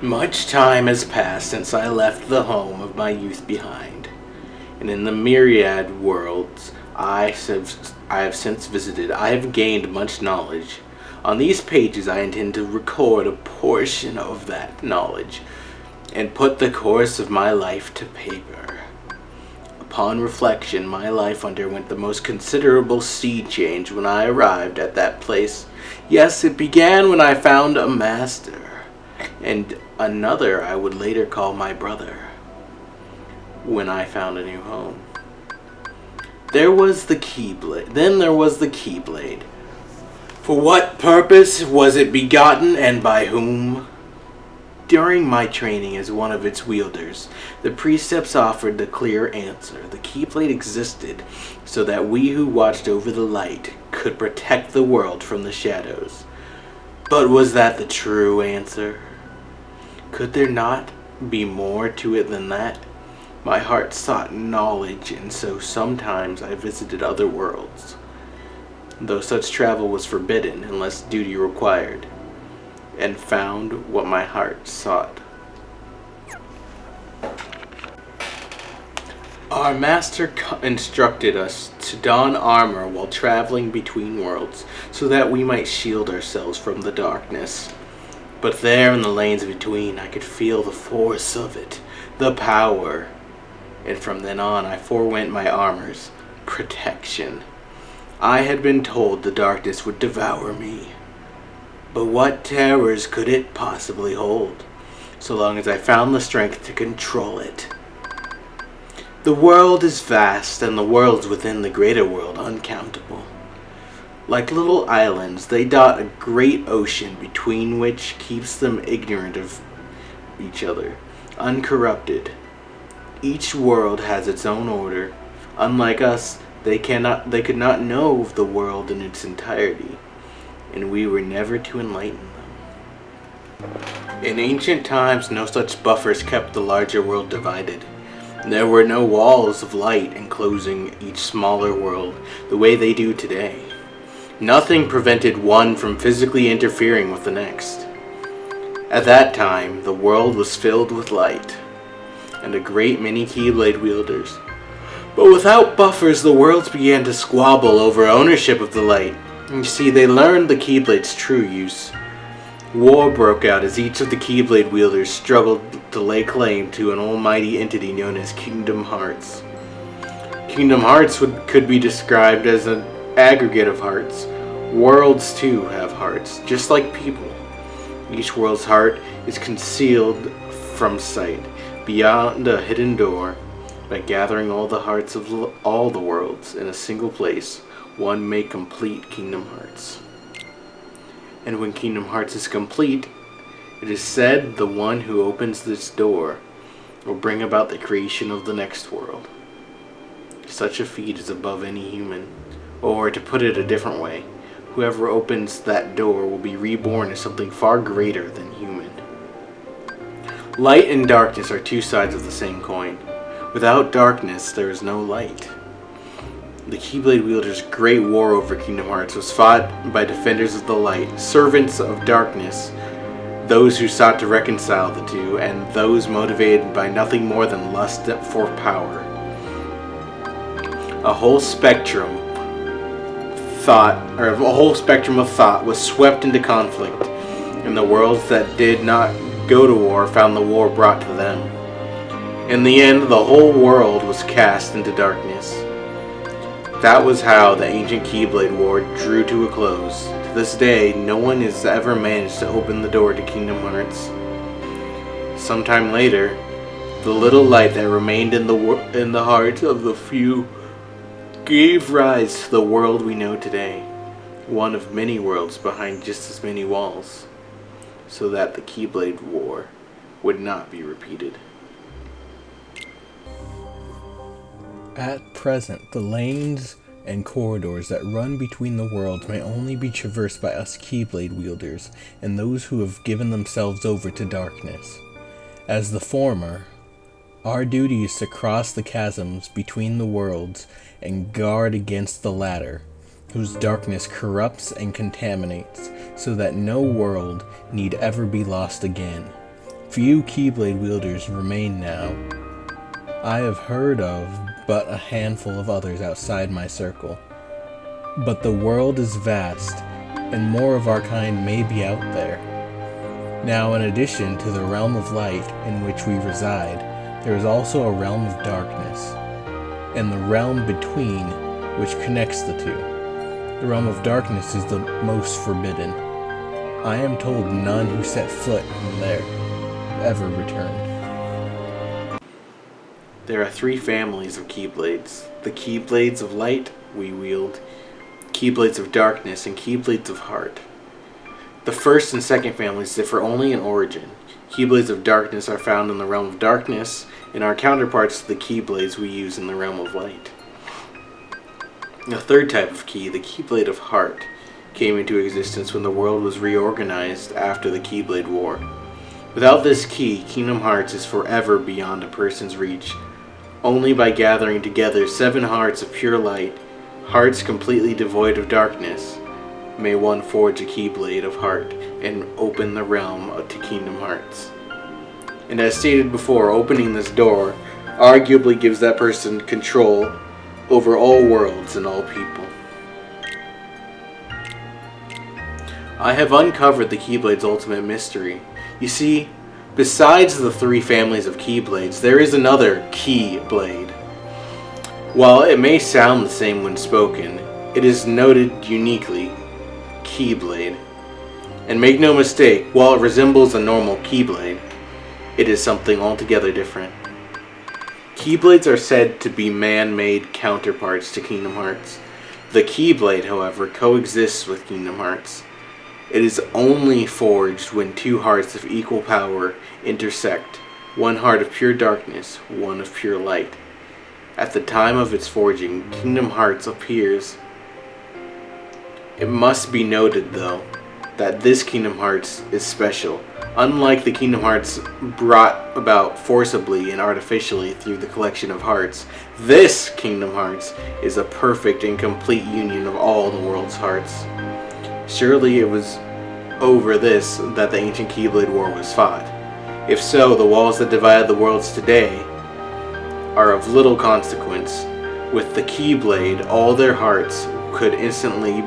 Much time has passed since I left the home of my youth behind, and in the myriad worlds I have since visited, I have gained much knowledge. On these pages I intend to record a portion of that knowledge, and put the course of my life to paper. Upon reflection, my life underwent the most considerable sea change when I arrived at that place. Yes, it began when I found a master, and another I would later call my brother, when I found a new home. There was the Keyblade. Then there was the Keyblade. For what purpose was it begotten, and by whom? During my training as one of its wielders, the precepts offered the clear answer. The Keyblade existed so that we who watched over the light could protect the world from the shadows. But was that the true answer? Could there not be more to it than that? My heart sought knowledge, and so sometimes I visited other worlds, though such travel was forbidden unless duty required, and found what my heart sought. Our master instructed us to don armor while traveling between worlds, so that we might shield ourselves from the darkness. But there in the lanes between, I could feel the force of it, the power, and from then on I forewent my armor's protection. I had been told the darkness would devour me, but what terrors could it possibly hold, so long as I found the strength to control it? The world is vast, and the worlds within the greater world uncountable. Like little islands, they dot a great ocean between which keeps them ignorant of each other, uncorrupted. Each world has its own order. Unlike us, they could not know of the world in its entirety, and we were never to enlighten them. In ancient times, no such buffers kept the larger world divided. There were no walls of light enclosing each smaller world the way they do today. Nothing prevented one from physically interfering with the next. At that time, the world was filled with light, and a great many Keyblade wielders. But without buffers, the worlds began to squabble over ownership of the light. You see, they learned the Keyblade's true use. War broke out as each of the Keyblade wielders struggled to lay claim to an almighty entity known as Kingdom Hearts. Kingdom Hearts could be described as an aggregate of hearts. Worlds too have hearts, just like people. Each world's heart is concealed from sight beyond a hidden door. By gathering all the hearts of all the worlds in a single place, one may complete Kingdom Hearts. And when Kingdom Hearts is complete, it is said the one who opens this door will bring about the creation of the next world. Such a feat is above any human. Or, to put it a different way, whoever opens that door will be reborn as something far greater than human. Light and darkness are two sides of the same coin. Without darkness, there is no light. The Keyblade wielders' great war over Kingdom Hearts was fought by defenders of the light, servants of darkness, those who sought to reconcile the two, and those motivated by nothing more than lust for power. A whole spectrum of thought was swept into conflict, and the worlds that did not go to war found the war brought to them. In the end, the whole world was cast into darkness. That was how the ancient Keyblade War drew to a close. To this day, no one has ever managed to open the door to Kingdom Hearts. Sometime later, the little light that remained in the hearts of the few gave rise to the world we know today, one of many worlds behind just as many walls, so that the Keyblade War would not be repeated. At present, the lanes and corridors that run between the worlds may only be traversed by us Keyblade wielders and those who have given themselves over to darkness. As the former, our duty is to cross the chasms between the worlds and guard against the latter, whose darkness corrupts and contaminates, so that no world need ever be lost again. Few Keyblade wielders remain now. I have heard of but a handful of others outside my circle. But the world is vast, and more of our kind may be out there. Now, in addition to the realm of light in which we reside, there is also a realm of darkness, and the realm between, which connects the two. The realm of darkness is the most forbidden. I am told none who set foot in there ever returned. There are 3 families of Keyblades. The Keyblades of Light we wield, Keyblades of Darkness, and Keyblades of Heart. The first and second families differ only in origin. Keyblades of Darkness are found in the realm of Darkness, and are counterparts to the Keyblades we use in the realm of Light. The third type of key, the Keyblade of Heart, came into existence when the world was reorganized after the Keyblade War. Without this key, Kingdom Hearts is forever beyond a person's reach. Only by gathering together 7 hearts of pure light, hearts completely devoid of darkness, may one forge a Keyblade of Heart and open the realm to Kingdom Hearts. And as stated before, opening this door arguably gives that person control over all worlds and all people. I have uncovered the Keyblade's ultimate mystery. You see, besides the 3 families of Keyblades, there is another Keyblade. While it may sound the same when spoken, it is noted uniquely Keyblade. And make no mistake, while it resembles a normal Keyblade, it is something altogether different. Keyblades are said to be man-made counterparts to Kingdom Hearts. The Keyblade, however, coexists with Kingdom Hearts. It is only forged when 2 hearts of equal power intersect, 1 heart of pure darkness, 1 of pure light. At the time of its forging, Kingdom Hearts appears. It must be noted, though, that this Kingdom Hearts is special. Unlike the Kingdom Hearts brought about forcibly and artificially through the collection of hearts, this Kingdom Hearts is a perfect and complete union of all the world's hearts. Surely it was over this that the ancient Keyblade War was fought. If so, the walls that divide the worlds today are of little consequence. With the Keyblade, all their hearts could be instantly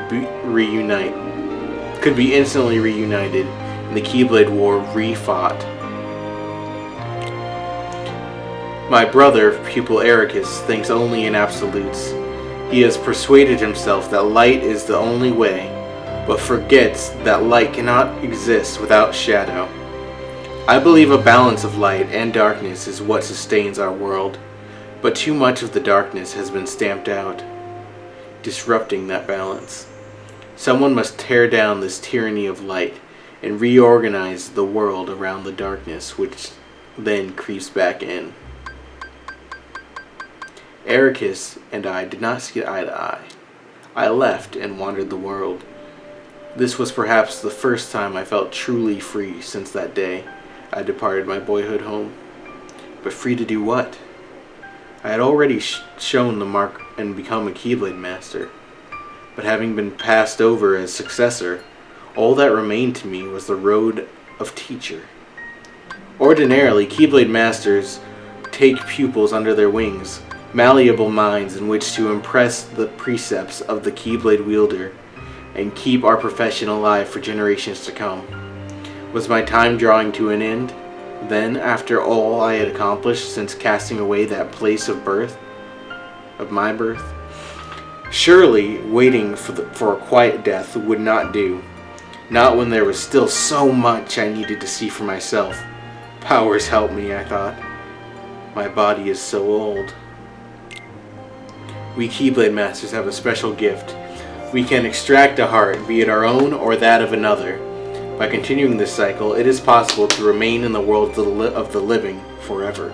reunited, and the Keyblade War refought. My brother, pupil Ericus, thinks only in absolutes. He has persuaded himself that light is the only way, but forgets that light cannot exist without shadow. I believe a balance of light and darkness is what sustains our world, but too much of the darkness has been stamped out, disrupting that balance. Someone must tear down this tyranny of light and reorganize the world around the darkness, which then creeps back in. Ericus and I did not see eye to eye. I left and wandered the world. This was perhaps the first time I felt truly free since that day I departed my boyhood home. But free to do what? I had already shown the mark and become a Keyblade Master. But having been passed over as successor, all that remained to me was the road of teacher. Ordinarily, Keyblade Masters take pupils under their wings, malleable minds in which to impress the precepts of the Keyblade wielder and keep our profession alive for generations to come. Was my time drawing to an end, then, after all I had accomplished since casting away that place of my birth? Surely, waiting for a quiet death would not do. Not when there was still so much I needed to see for myself. Powers help me, I thought. My body is so old. We Keyblade Masters have a special gift. We can extract a heart, be it our own or that of another. By continuing this cycle, it is possible to remain in the world of the living forever.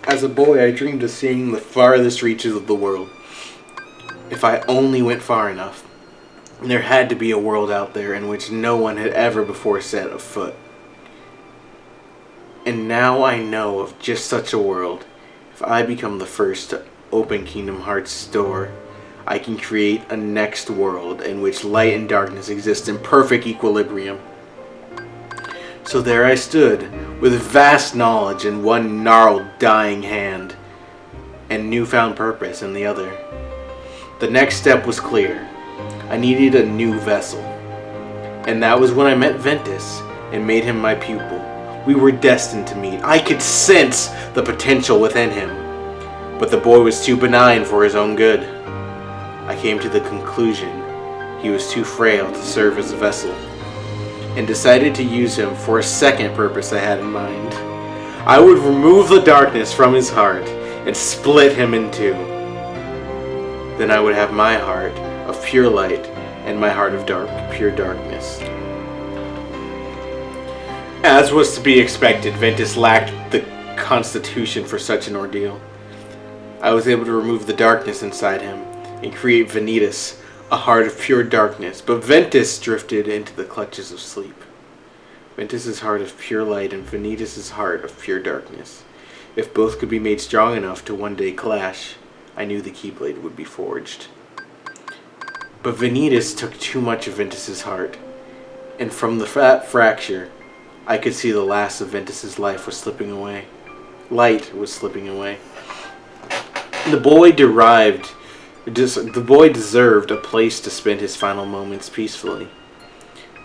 As a boy, I dreamed of seeing the farthest reaches of the world. If I only went far enough, there had to be a world out there in which no one had ever before set a foot. And now I know of just such a world. If I become the first to open Kingdom Hearts' door, I can create a next world in which light and darkness exist in perfect equilibrium. So there I stood, with vast knowledge in one gnarled, dying hand, and newfound purpose in the other. The next step was clear. I needed a new vessel. And that was when I met Ventus and made him my pupil. We were destined to meet. I could sense the potential within him. But the boy was too benign for his own good. I came to the conclusion he was too frail to serve as a vessel, and decided to use him for a second purpose I had in mind. I would remove the darkness from his heart and split him in two. Then I would have my heart of pure light and my heart of pure darkness. As was to be expected, Ventus lacked the constitution for such an ordeal. I was able to remove the darkness inside him and create Vanitas, a heart of pure darkness, but Ventus drifted into the clutches of sleep. Ventus's heart of pure light and Vanitas's heart of pure darkness. If both could be made strong enough to one day clash, I knew the Keyblade would be forged. But Vanitas took too much of Ventus's heart, and from the fracture, I could see the last of Ventus's life was slipping away. Light was slipping away. The boy deserved a place to spend his final moments peacefully.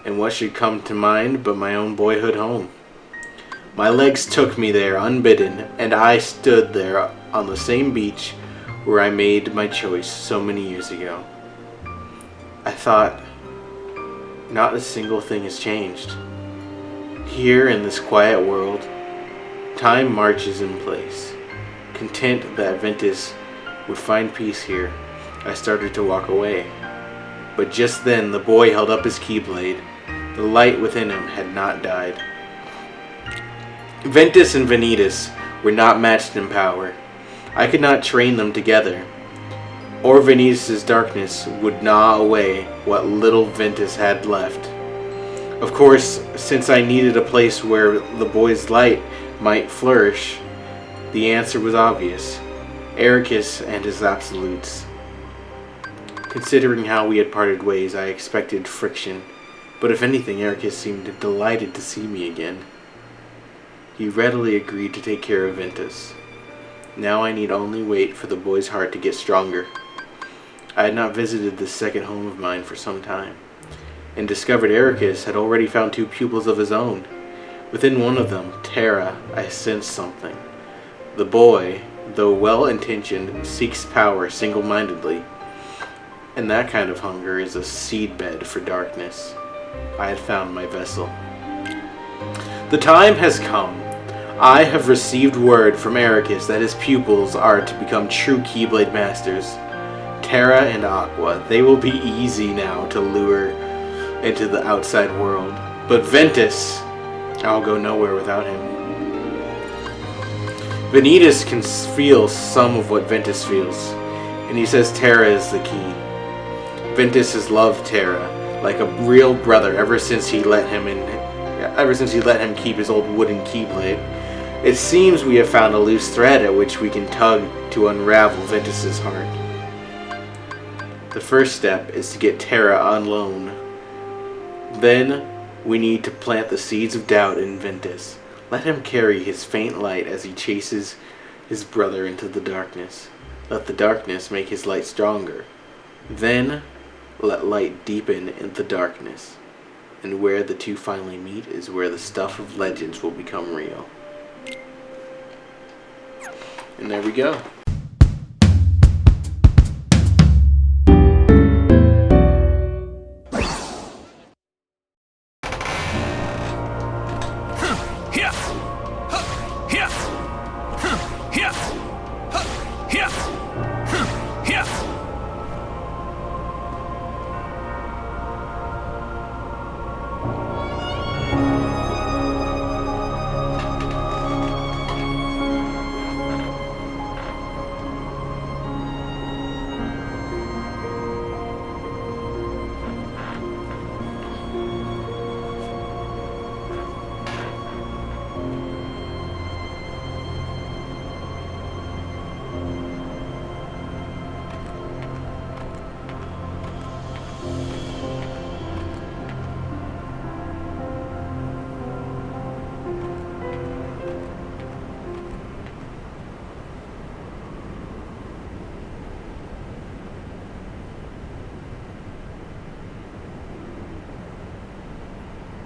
And what should come to mind but my own boyhood home? My legs took me there unbidden, and I stood there on the same beach where I made my choice so many years ago. I thought, not a single thing has changed. Here in this quiet world, time marches in place. Content that Ventus would find peace here, I started to walk away. But just then the boy held up his Keyblade. The light within him had not died. Ventus and Vanitas were not matched in power. I could not train them together, or Vanitas' darkness would gnaw away what little Ventus had left. Of course, since I needed a place where the boy's light might flourish, the answer was obvious: Ericus and his absolutes. Considering how we had parted ways, I expected friction, but if anything, Ericus seemed delighted to see me again. He readily agreed to take care of Ventus. Now I need only wait for the boy's heart to get stronger. I had not visited this second home of mine for some time, and discovered Ericus had already found two pupils of his own. Within one of them, Terra, I sensed something. The boy, though well-intentioned, seeks power single-mindedly, and that kind of hunger is a seedbed for darkness. I had found my vessel. The time has come. I have received word from Ericus that his pupils are to become true Keyblade masters. Terra and Aqua, they will be easy now to lure into the outside world. But Ventus, I'll go nowhere without him. Vanitas can feel some of what Ventus feels, and he says Terra is the key. Ventus has loved Terra like a real brother ever since he let him keep his old wooden Keyblade. It seems we have found a loose thread at which we can tug to unravel Ventus's heart. The first step is to get Terra on loan. Then we need to plant the seeds of doubt in Ventus. Let him carry his faint light as he chases his brother into the darkness. Let the darkness make his light stronger. Then let light deepen in the darkness. And where the two finally meet is where the stuff of legends will become real. And there we go.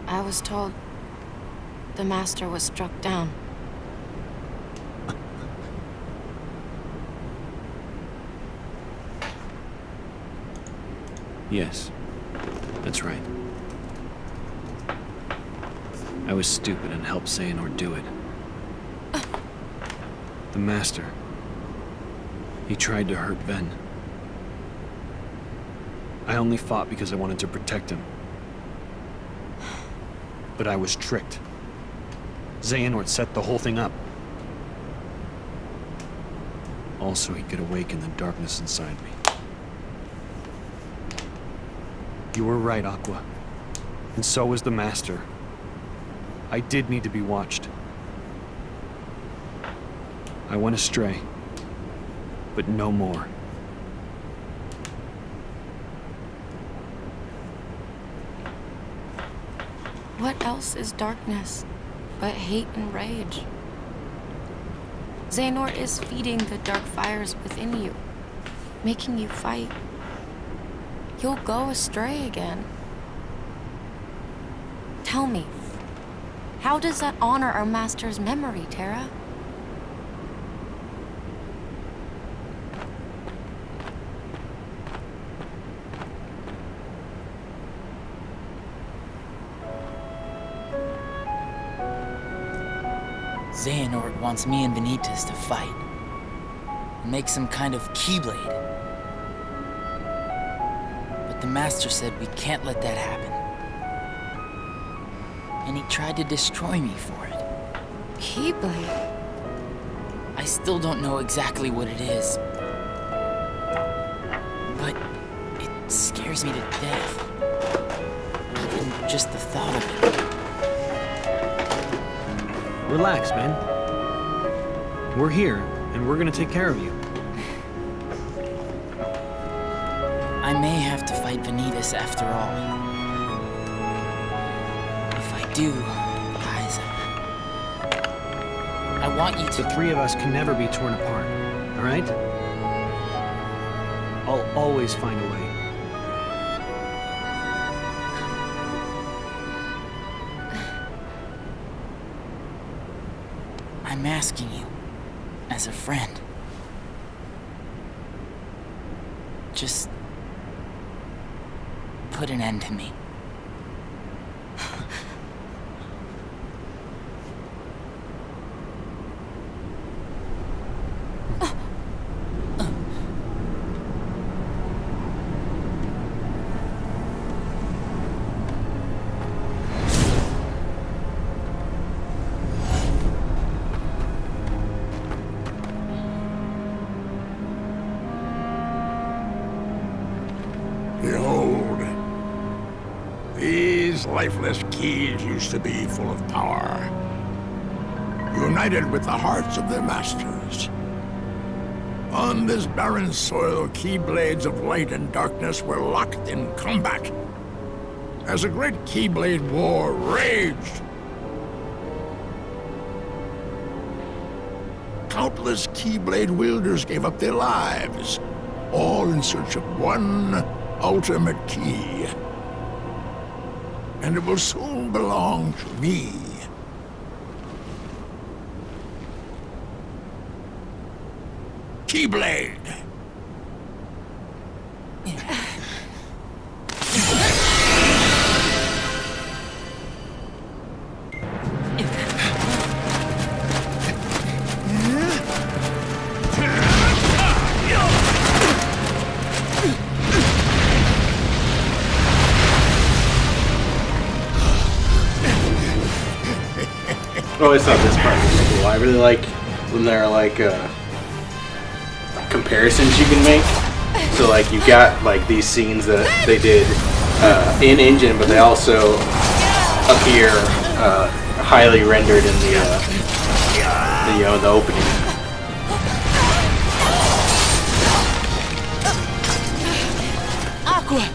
I was told the Master was struck down. Yes, that's right. I was stupid and helped Xehanort do it. The Master. He tried to hurt Ven. I only fought because I wanted to protect him. But I was tricked. Xehanort set the whole thing up. Also, he could awaken the darkness inside me. You were right, Aqua. And so was the Master. I did need to be watched. I went astray. But no more. What else is darkness but hate and rage? Xehanort is feeding the dark fires within you, making you fight. You'll go astray again. Tell me, how does that honor our Master's memory, Terra? Xehanort wants me and Benitez to fight. And make some kind of Keyblade. But the Master said we can't let that happen. And he tried to destroy me for it. Keyblade? I still don't know exactly what it is. But it scares me to death. Even just the thought of it. Relax, man. We're here, and we're gonna take care of you. I may have to fight Benitez after all. If I do, guys, I want you to... The three of us can never be torn apart, all right? I'll always find a way. I'm asking you, as a friend. Just put an end to me. Behold, these lifeless keys used to be full of power, united with the hearts of their masters. On this barren soil, keyblades of light and darkness were locked in combat, as a great keyblade war raged. Countless keyblade wielders gave up their lives, all in search of one ultimate key. And it will soon belong to me. Keyblade! Oh, it's not this part. It's cool. I really like when there are like comparisons you can make. So like you got like these scenes that they did in engine, but they also appear highly rendered in the opening. Aqua!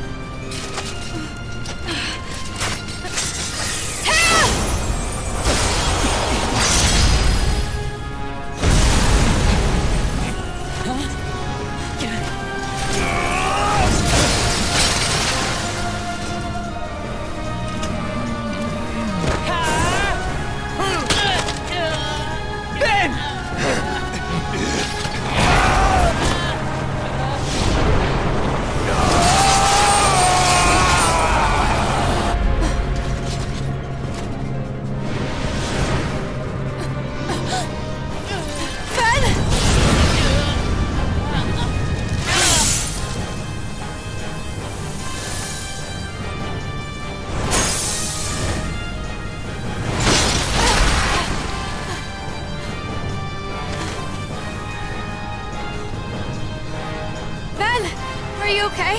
okay?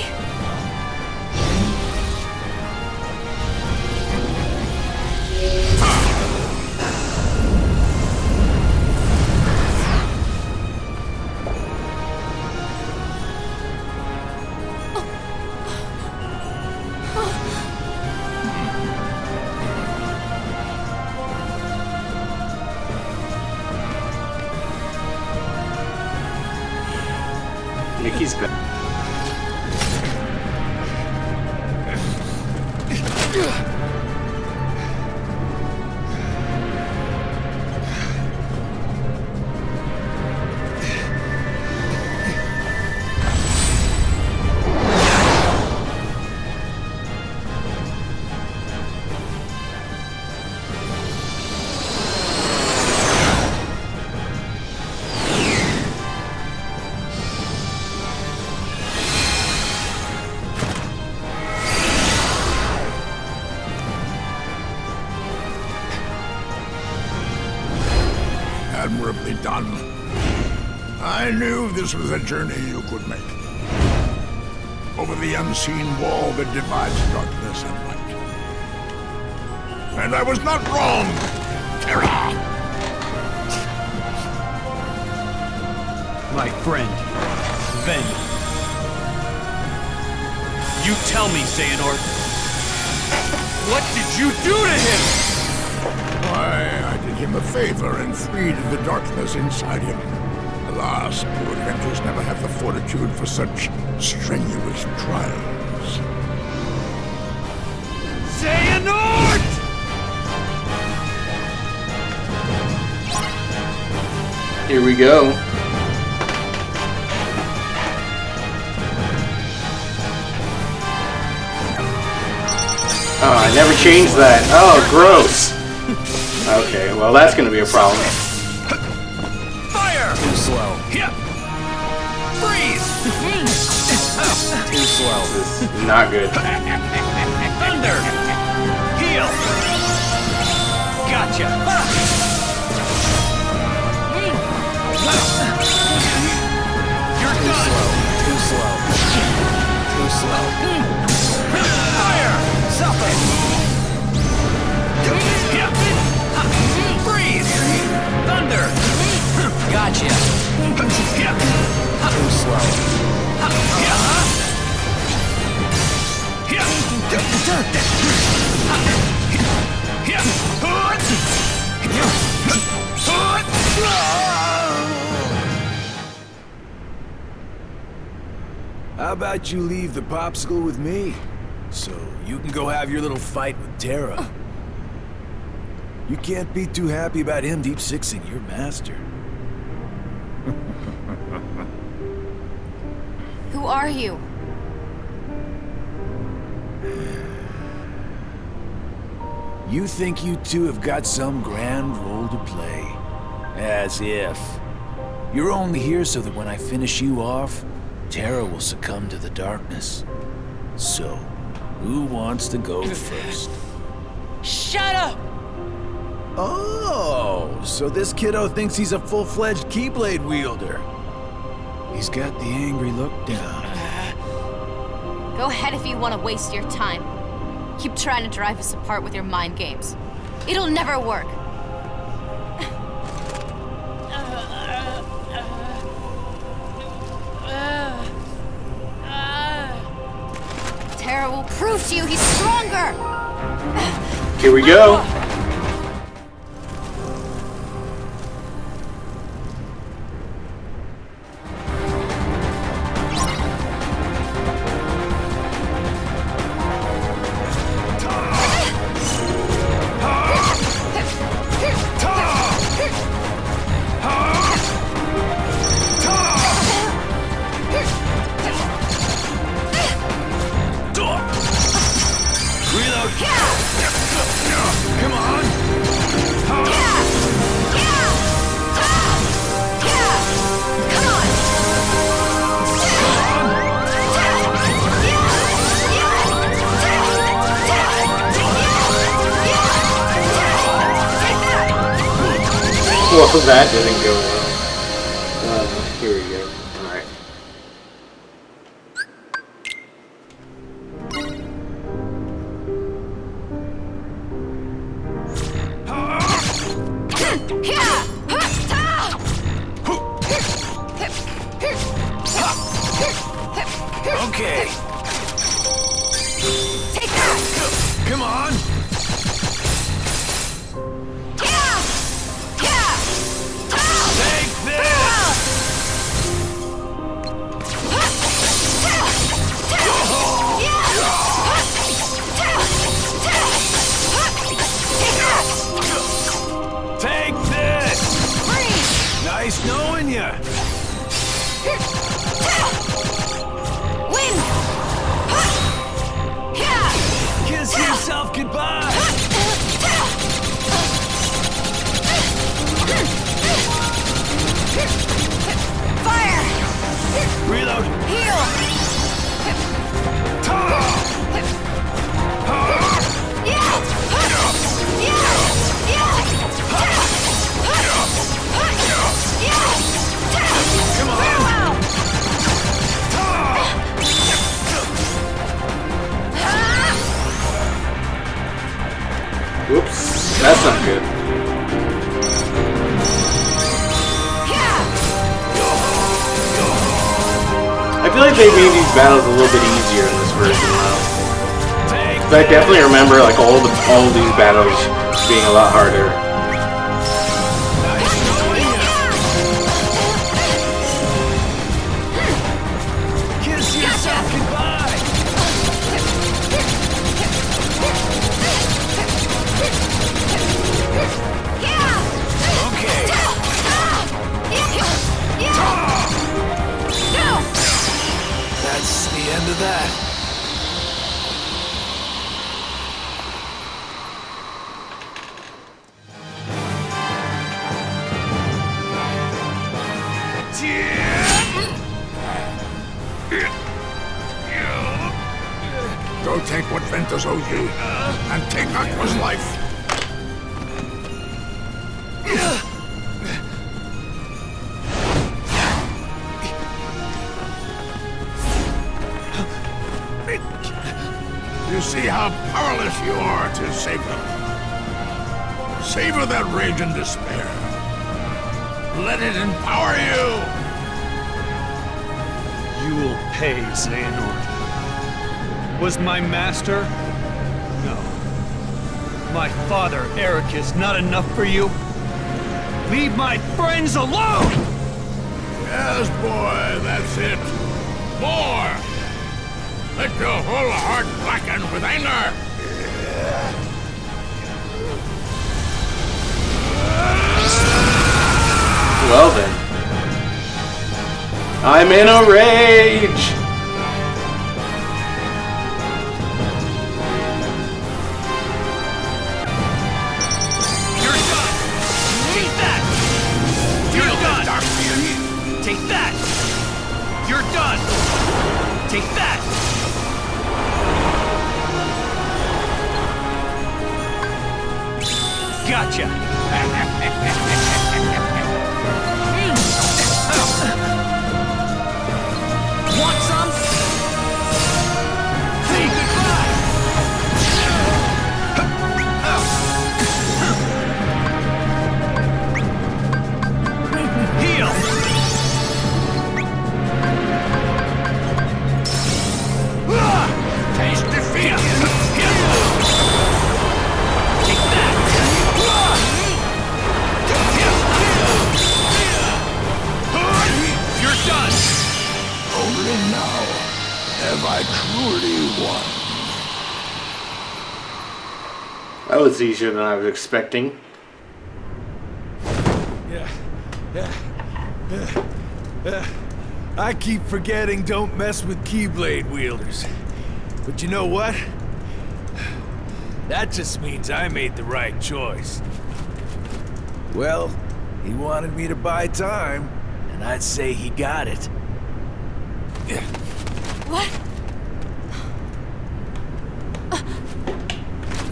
Mickey's back. Admirably done. I knew this was a journey you could make. Over the unseen wall that divides darkness and light. And I was not wrong, Terra! My friend, Ven. You tell me, Xehanort. What did you do to him? Why, I did him a favor and freed the darkness inside him. Alas, poor adventurers never have the fortitude for such strenuous trials. Xehanort! Here we go. Oh, I never changed that. Oh, gross. Okay, well that's gonna be a problem. Fire! Too slow. Yep. Freeze! Too slow. This is not good. Thunder! Heal! Gotcha! You're too slow. Too slow. Too slow. Fire! Suffer! Freeze! Thunder! Gotcha! Too slow. How about you leave the popsicle with me, so you can go have your little fight with Terra? You can't be too happy about him deep-sixing your master. Who are you? You think you two have got some grand role to play. As if. You're only here so that when I finish you off, Terra will succumb to the darkness. So, who wants to go first? Shut up! Oh, so this kiddo thinks he's a full-fledged Keyblade wielder. He's got the angry look down. Go ahead if you want to waste your time. Keep trying to drive us apart with your mind games. It'll never work. Terra will prove to you he's stronger! Here we go. Come on! Well, that didn't go well. Here we go. Alright. ya! Win! Kiss yourself goodbye! Fire! Reload! Heal! Whoops, that's not good. I feel like they made these battles a little bit easier in this version now. But I definitely remember like all of these battles being a lot harder. Kiss yourself goodbye! Okay. That's the end of that. Go take what Ventus owes you, and take Aqua's life. You see how powerless you are to save them. Savor that rage and despair. Let it empower you. You will pay, Xehanort. Was my master? No. My father, Eric, is not enough for you? Leave my friends alone! Yes, boy, that's it. More! Let your whole heart blacken with anger! Well then. I'm in a rage! You're done! Take that! You're done! Take that! You're done! Take that! Gotcha! Want some? Say goodbye! Heal! Taste defeat! Take that! You're done! Only now have I truly won. That was easier than I was expecting. I keep forgetting don't mess with Keyblade wielders. But you know what? That just means I made the right choice. Well, he wanted me to buy time, and I'd say he got it. What?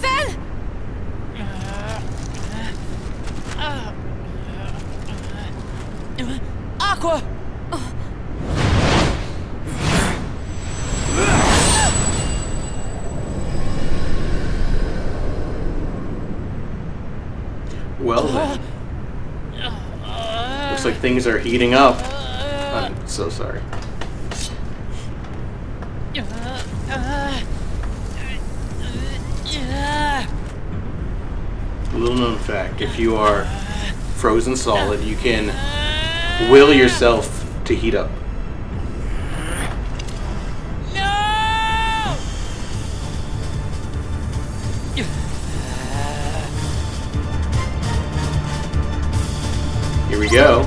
Ven! Aqua! Well then. Looks like things are heating up. I'm so sorry. Little known fact, if you are frozen solid, you can will yourself to heat up. No! Here we go.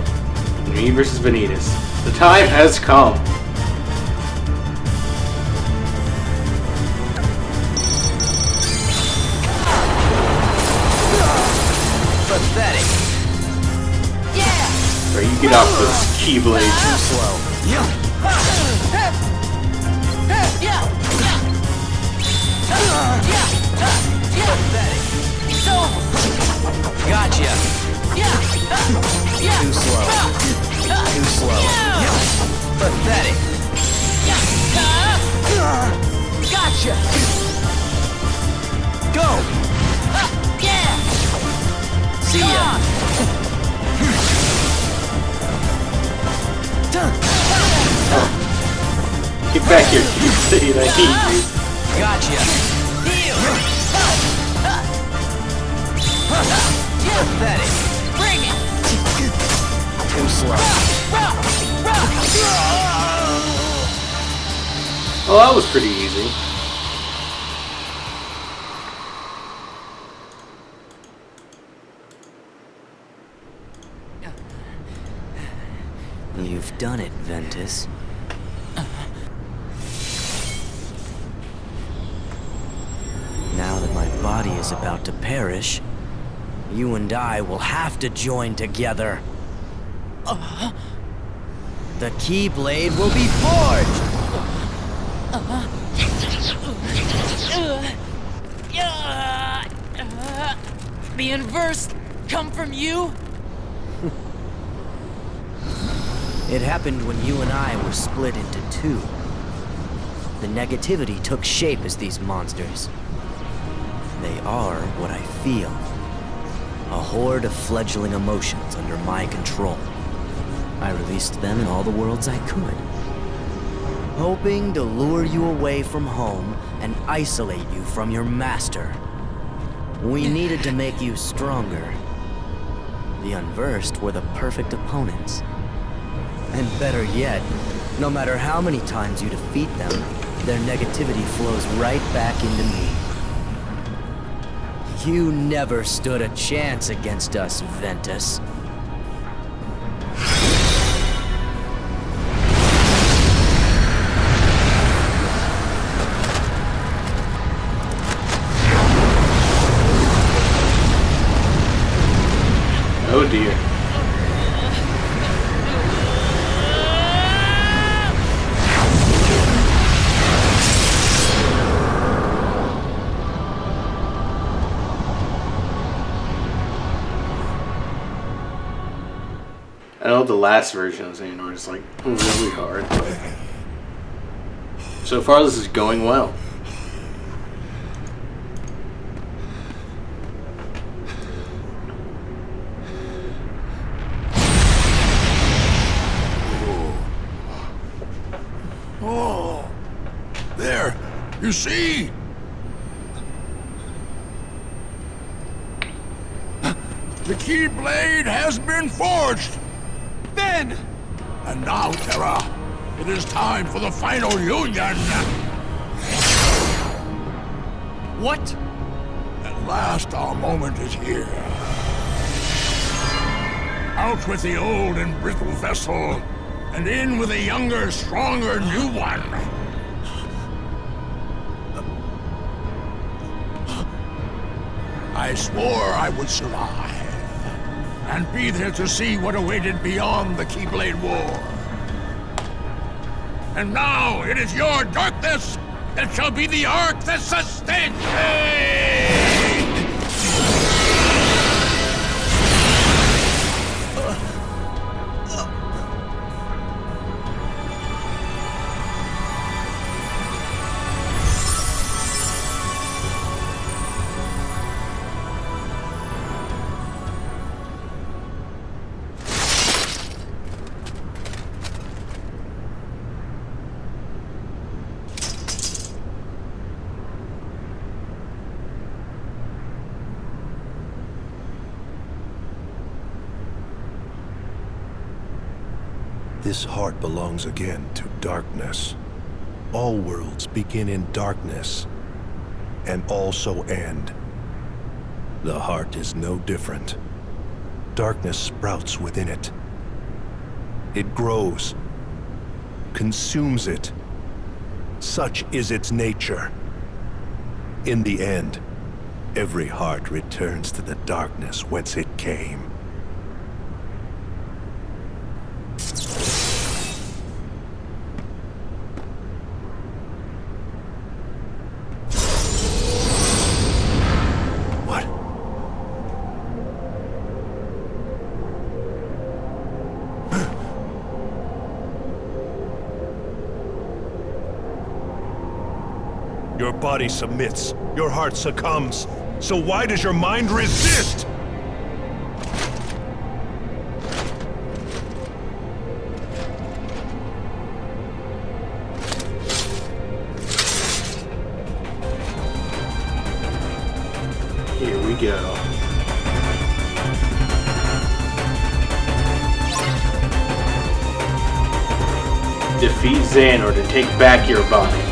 Me versus Vanitas. The time has come. Pathetic. Yeah. Right, you get off those keyblades. Too slow. Pathetic. Gotcha. Too slow. Too slow. Pathetic. Gotcha. Go. See ya. Get back here, Keyblade. I hate you. Gotcha. Pathetic. Bring it. Too slow. Oh, that was pretty easy. You've done it, Ventus. Now that my body is about to perish, you and I will have to join together. The Keyblade will be forged! The inverse come from you? It happened when you and I were split into two. The negativity took shape as these monsters. They are what I feel. A horde of fledgling emotions under my control. I released them in all the worlds I could. Hoping to lure you away from home and isolate you from your master. We needed to make you stronger. The Unversed were the perfect opponents. And better yet, no matter how many times you defeat them, their negativity flows right back into me. You never stood a chance against us, Ventus. Oh dear. I know the last version of Xehanort is like really hard, but so far this is going well. Oh, there, you see? The Keyblade has been forged! Ben! And now, Terra, it is time for the final union! What? At last our moment is here. Out with the old and brittle vessel, and in with a younger, stronger new one. I swore I would survive, and be there to see what awaited beyond the Keyblade War. And now it is your darkness that shall be the arc that sustains me! This heart belongs again to darkness. All worlds begin in darkness, and also end. The heart is no different. Darkness sprouts within it. It grows, consumes it. Such is its nature. In the end, every heart returns to the darkness whence it came. What? Your body submits, your heart succumbs. So why does your mind resist? Here we go. Defeat Xehanort to take back your body.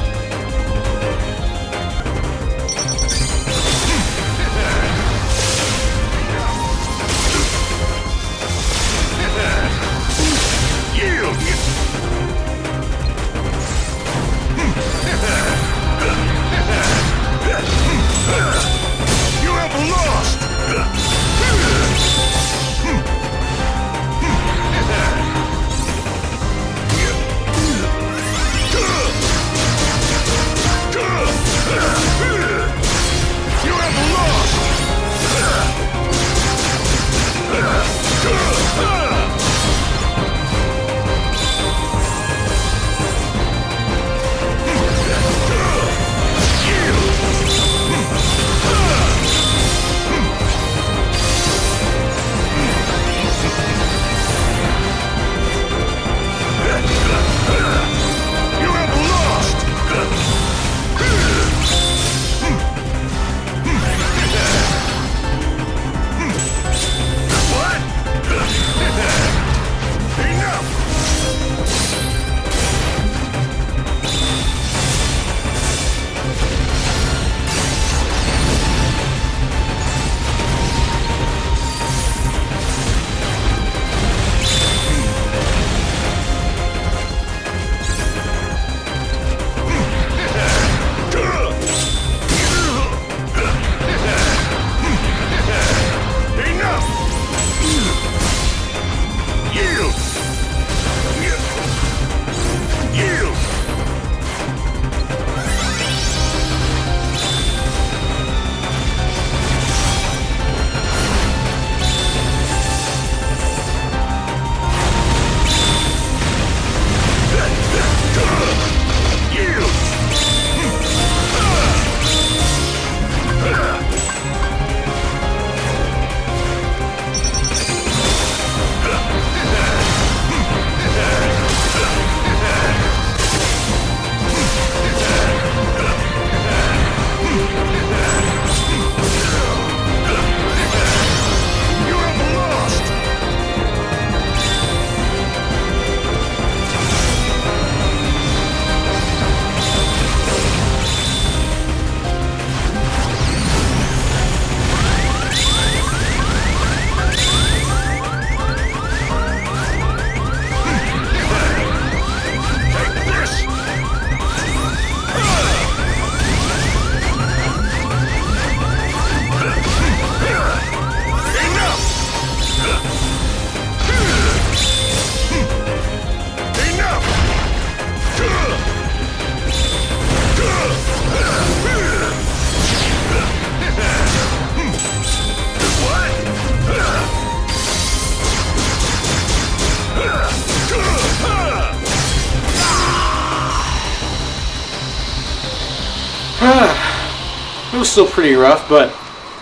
It was still pretty rough, but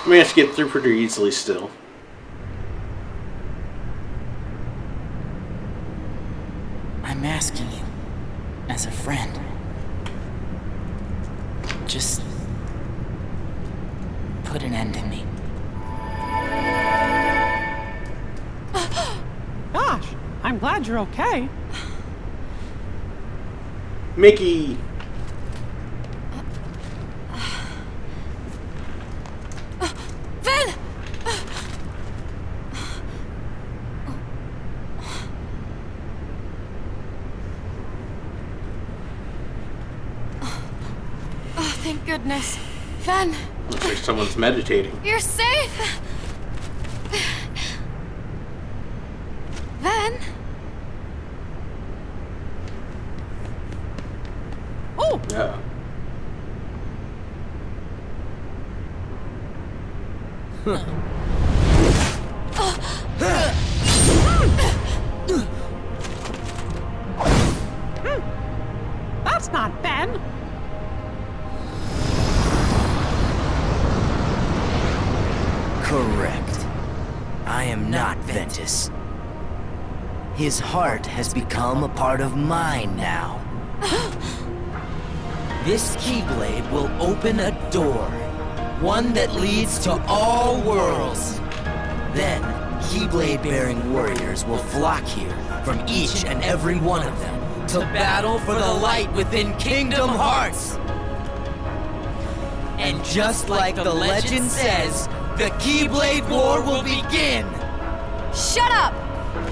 I managed to get through pretty easily still. I'm asking you, as a friend, just put an end to me. Gosh, I'm glad you're okay. Mickey! goodness. Ven, Looks like someone's meditating. you're safe! Ven? Oh, Yeah. that's not Ben. Correct. I am not Ventus. His heart has become a part of mine now. This Keyblade will open a door, one that leads to all worlds. Then, Keyblade-bearing warriors will flock here from each and every one of them to battle for the light within Kingdom Hearts. And just like the legend says, the Keyblade War will begin! Shut up!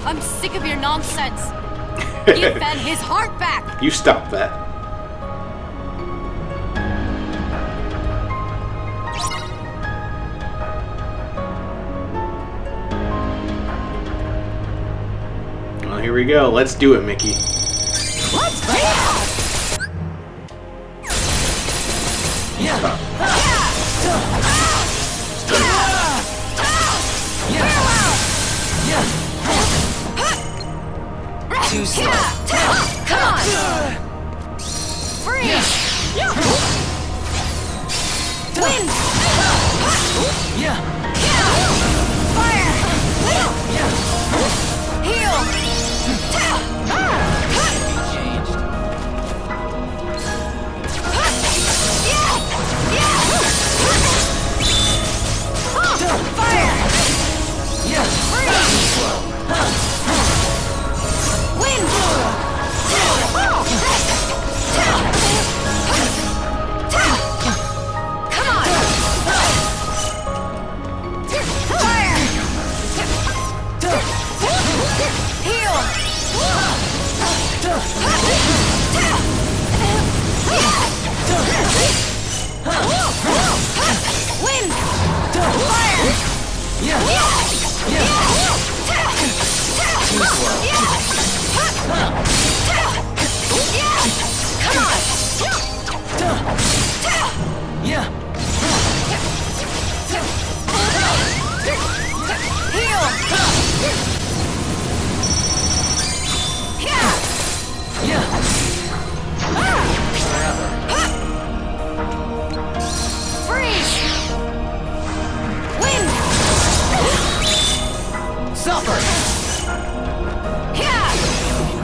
I'm sick of your nonsense. Give Ben his heart back! You stop that. Well, here we go. Let's do it, Mickey. Too slow. Come on! Freeze! Wind! Fire! Heal! Fire! Freeze! Wind! Come on! Fire! Heal! Wind! Fire! Come on! Freeze! Wind! Suffer!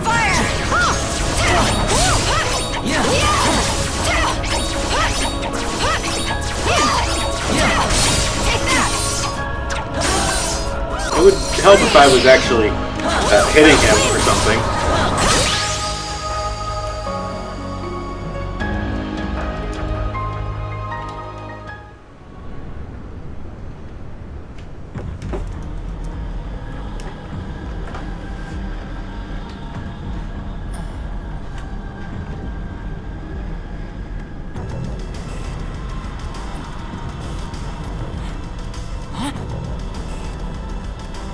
Fire! Take that! It would help if I was actually hitting him or something.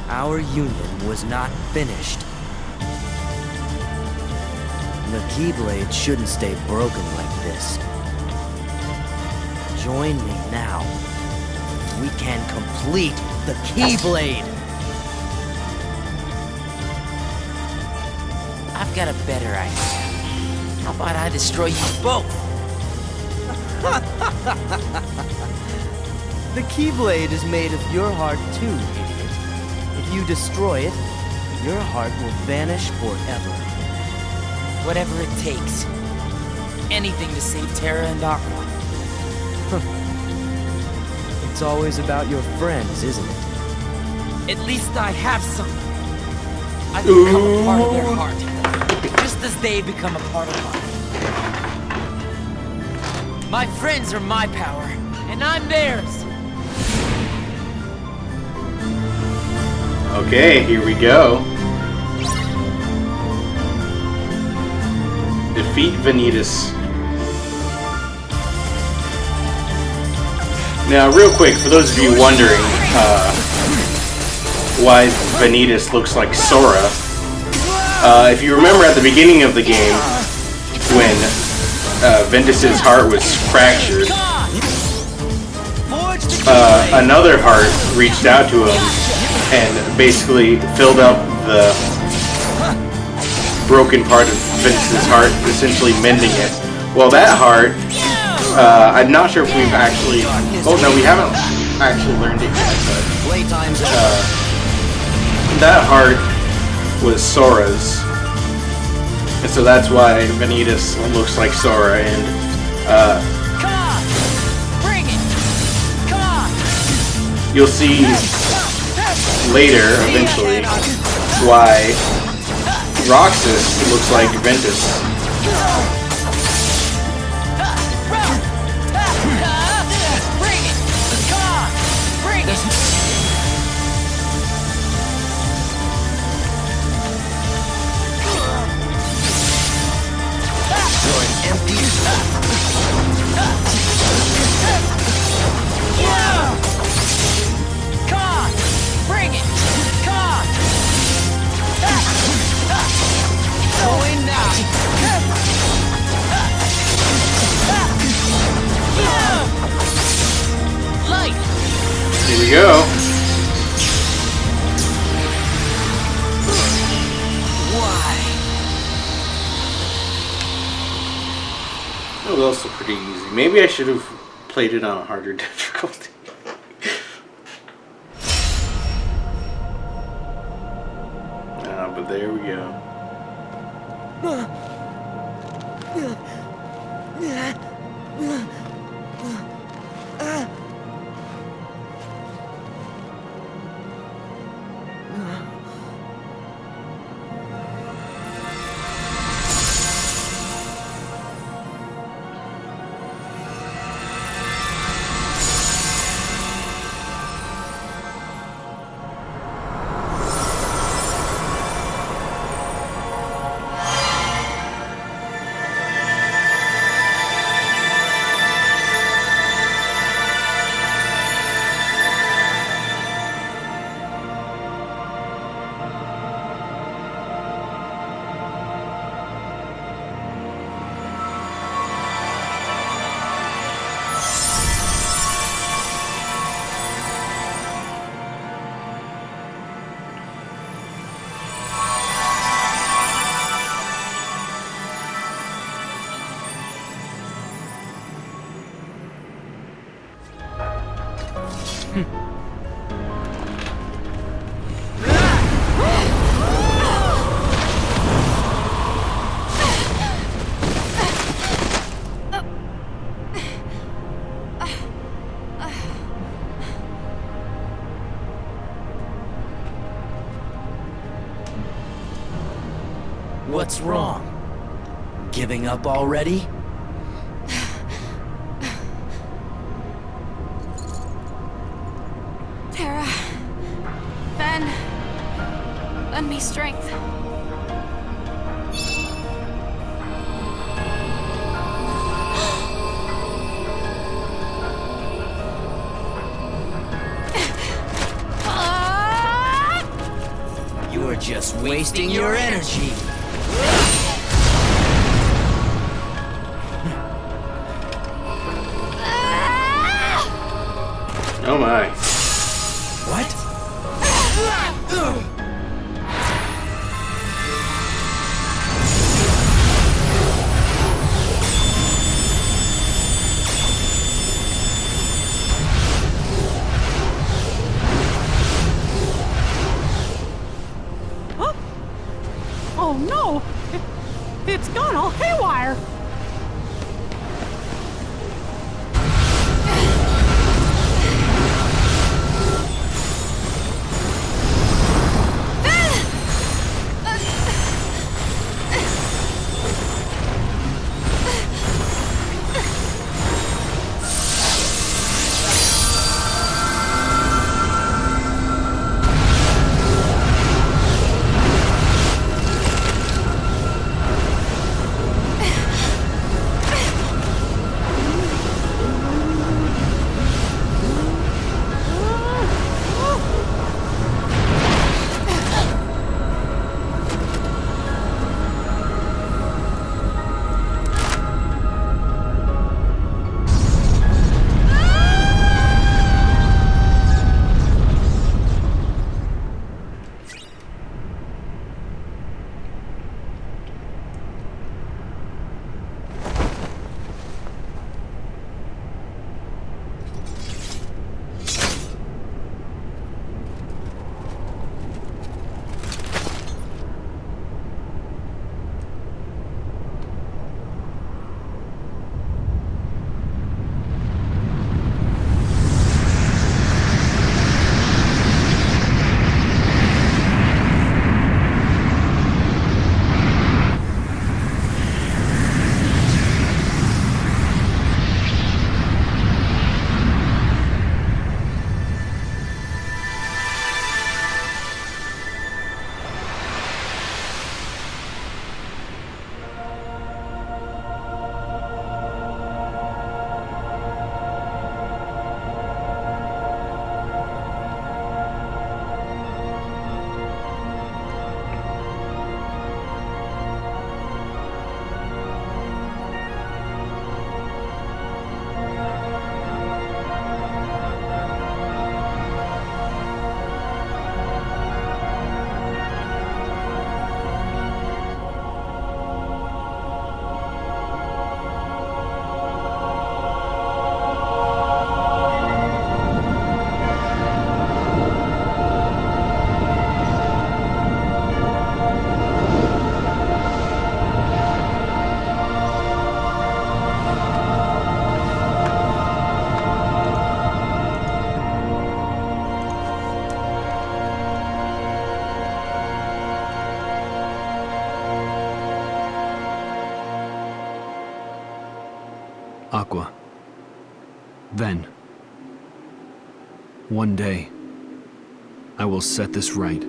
Our union was not finished. The Keyblade shouldn't stay broken like this. Join me now. We can complete the Keyblade! I've got a better idea. How about I destroy you both? The Keyblade is made of your heart too, idiot. If you destroy it, your heart will vanish forever. Whatever it takes. Anything to save Terra and Aqua. It's always about your friends, isn't it? At least I have some. I've become a part of their heart. Just as they become a part of mine. My friends are my power, and I'm theirs. Okay, here we go. Defeat Vanitas. Now, real quick, for those of you wondering why Vanitas looks like Sora, if you remember at the beginning of the game, when Ventus's heart was fractured, another heart reached out to him and basically filled up the broken part of Ventus's heart, essentially mending it. Well, that heart, I'm not sure if we've actually... Oh, no, we haven't actually learned it yet, but... that heart was Sora's. And so that's why Vanitas looks like Sora, and... Come on! Bring it! Come on! You'll see later, eventually, why Roxas looks like Ventus. Bring it! Come on! Bring it! You're an empty... Come on! Bring it! Come on! Going now! Light! Here we go. Why? That was also pretty easy. Maybe I should have played it on a harder difficulty. But there we go. What's wrong? Giving up already? Terra. Ben. Lend me strength. You're just wasting your energy. Oh my. What? Huh? Oh no! It's gone all haywire! Aqua. Then, one day, I will set this right.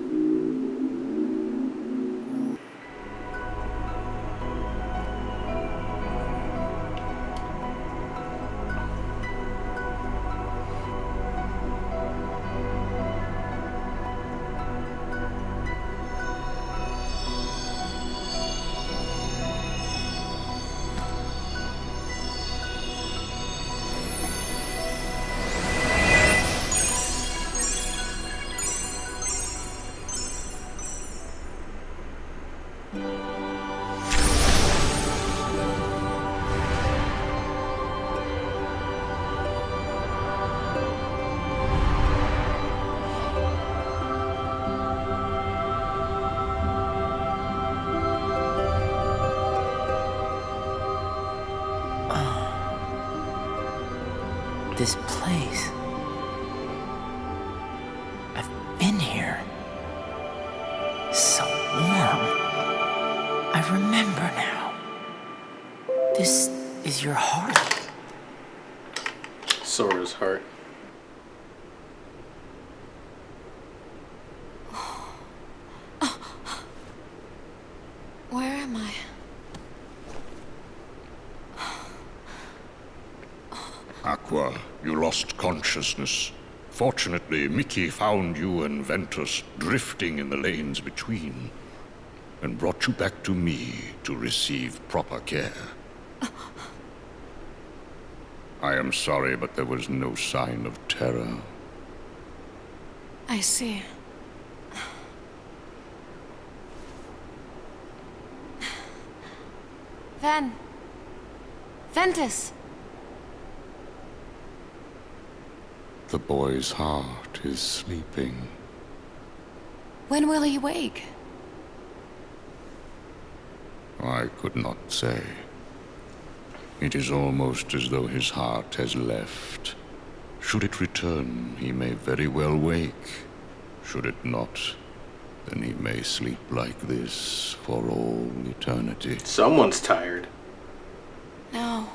This place. I've been here. So warm. I remember now. This is your heart. Sora's heart. Where am I? Aqua, you lost consciousness. Fortunately, Mickey found you and Ventus drifting in the lanes between, and brought you back to me to receive proper care. I am sorry, but there was no sign of terror. I see. Ventus! The boy's heart is sleeping. When will he wake? I could not say. It is almost as though his heart has left. Should it return, he may very well wake. Should it not, then he may sleep like this for all eternity. Someone's tired. No.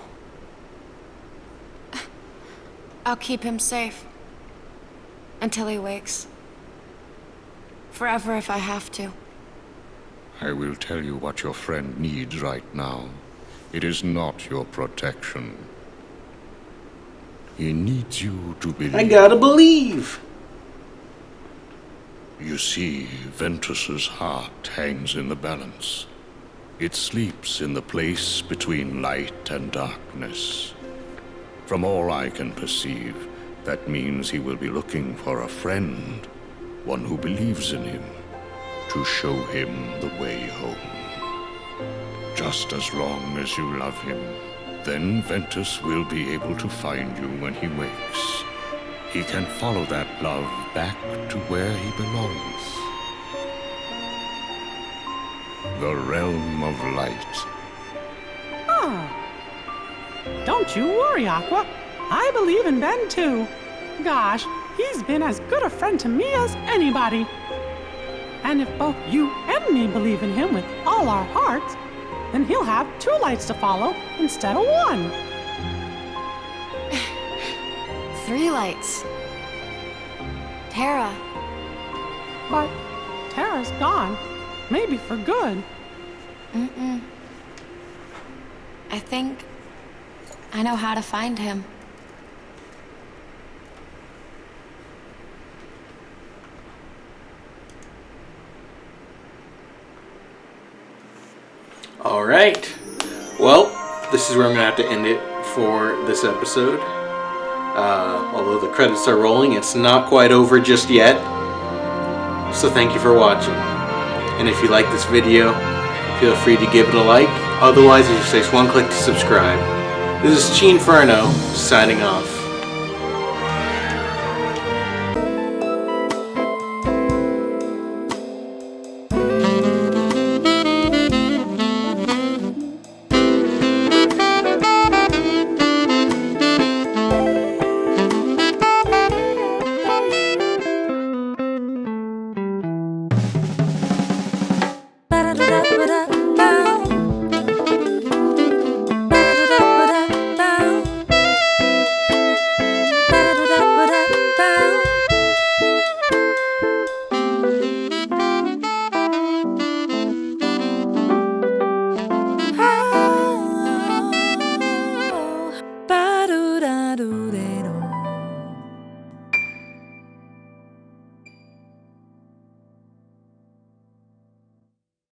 I'll keep him safe. Until he wakes. Forever if I have to. I will tell you what your friend needs right now. It is not your protection. He needs you to believe. I gotta believe. You see, Ventus's heart hangs in the balance. It sleeps in the place between light and darkness. From all I can perceive, that means he will be looking for a friend, one who believes in him, to show him the way home. Just as long as you love him, then Ventus will be able to find you when he wakes. He can follow that love back to where he belongs. The realm of light. Don't you worry, Aqua. I believe in Ben too. Gosh, he's been as good a friend to me as anybody. And if both you and me believe in him with all our hearts, then he'll have 2 lights to follow instead of 1. 3 lights. Terra. But Terra's gone. Maybe for good. I think I know how to find him. Alright. Well, this is where I'm going to have to end it for this episode. Although the credits are rolling, it's not quite over just yet. So thank you for watching. And if you like this video, feel free to give it a like. Otherwise, it just takes 1 click to subscribe. This is Chiin Ferno, signing off.